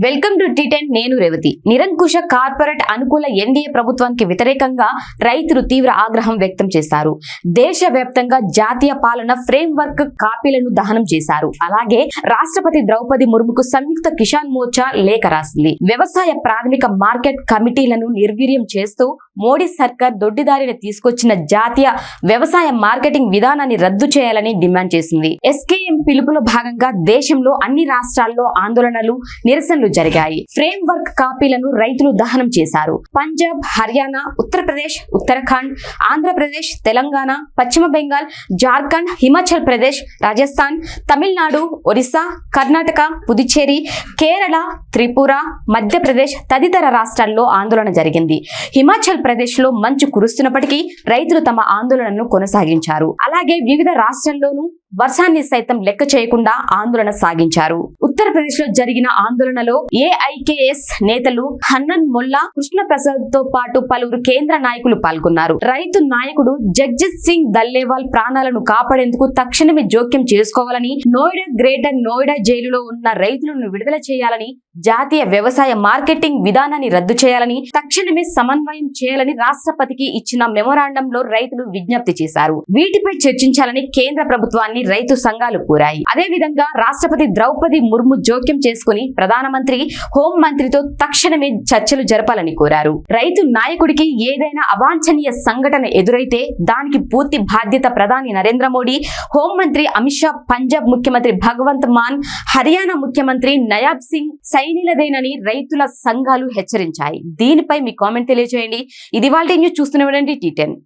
Welcome to టీ10 నేను రేవతి. నిరంకుశ corporate అనుకూల ఎన్డీఏ ప్రభుత్వానికి వ్యతిరేకంగా రైతులు తీవ్ర ఆగ్రహం వ్యక్తం చేశారు. దేశవ్యాప్తంగా జాతీయ పాలన ఫ్రేమ్ వర్క్ కాపీలను దహనం చేశారు. అలాగే రాష్ట్రపతి ద్రౌపది ముర్ముకు సంయుక్త కిసాన్ మోర్చా లేఖ రాసింది. వ్యవసాయ ప్రాథమిక మార్కెట్ కమిటీలను నిర్వీర్యం చేస్తూ మోడీ సర్కార్ దొడ్డిదారిన తీసుకొచ్చిన జాతీయ వ్యవసాయ మార్కెటింగ్ విధానాన్ని రద్దు చేయాలని డిమాండ్ చేసింది. ఎస్కేఎం పిలుపులో భాగంగా దేశంలో అన్ని రాష్ట్రాల్లో ఆందోళనలు, నిరసనలు జరిగాయి. ఫ్రేమ్ వర్క్ కాపీలను రైతులు దహనం చేశారు. పంజాబ్, హర్యానా, ఉత్తరప్రదేశ్, ఉత్తరాఖండ్, ఆంధ్రప్రదేశ్, తెలంగాణ, పశ్చిమ బెంగాల్, జార్ఖండ్, హిమాచల్ ప్రదేశ్, రాజస్థాన్, తమిళనాడు, ఒరిస్సా, కర్ణాటక, పుదుచ్చేరి, కేరళ, త్రిపుర, మధ్యప్రదేశ్ తదితర రాష్ట్రాల్లో ఆందోళన జరిగింది. హిమాచల్ ప్రదేశ్ లో మంచు కురుస్తున్నప్పటికీ రైతులు తమ ఆందోళనను కొనసాగించారు. అలాగే వివిధ రాష్ట్రాల్లోనూ వర్షాన్ని సైతం లెక్క చేయకుండా ఆందోళన సాగించారు. ఉత్తరప్రదేశ్ లో జరిగిన ఆందోళనలో ఏఐకేఎస్ నేతలు హన్నన్ మొల్లా, కృష్ణ ప్రసాద్ తో పాటు పలువురు కేంద్ర నాయకులు పాల్గొన్నారు. రైతు నాయకుడు జగ్జిత్ సింగ్ దల్లేవాల్ ప్రాణాలను కాపాడేందుకు తక్షణమే జోక్యం చేసుకోవాలని, నోయిడా, గ్రేటర్ నోయిడా జైలులో ఉన్న రైతులను విడుదల చేయాలని, జాతీయ వ్యవసాయ మార్కెటింగ్ విధానాన్ని రద్దు చేయాలని, తక్షణమే సమన్వయం చేయాలని రాష్ట్రపతికి ఇచ్చిన మెమోరాండంలో రైతులు విజ్ఞప్తి చేశారు. వీటిపై చర్చించాలని కేంద్ర ప్రభుత్వాన్ని రైతు సంఘాలు కోరాయి. అదే విధంగా రాష్ట్రపతి ద్రౌపది ముర్ము జోక్యం చేసుకుని ప్రధానమంత్రి, హోం మంత్రితో తక్షణమే చర్చలు జరపాలని కోరారు. రైతు నాయకుడికి ఏదైనా అవాంఛనీయ సంఘటన ఎదురైతే దానికి పూర్తి బాధ్యత ప్రధాని నరేంద్ర మోడీ, హోం మంత్రి అమిత్ షా, పంజాబ్ ముఖ్యమంత్రి భగవంత్ మాన్, హర్యానా ముఖ్యమంత్రి నయాబ్ సింగ్ సైనిలదేనని రైతుల సంఘాలు హెచ్చరించాయి. దీనిపై మీ కామెంట్ తెలియజేయండి. ఇది వాళ్ళ న్యూస్ చూస్తూనే ఉండండి టీ10.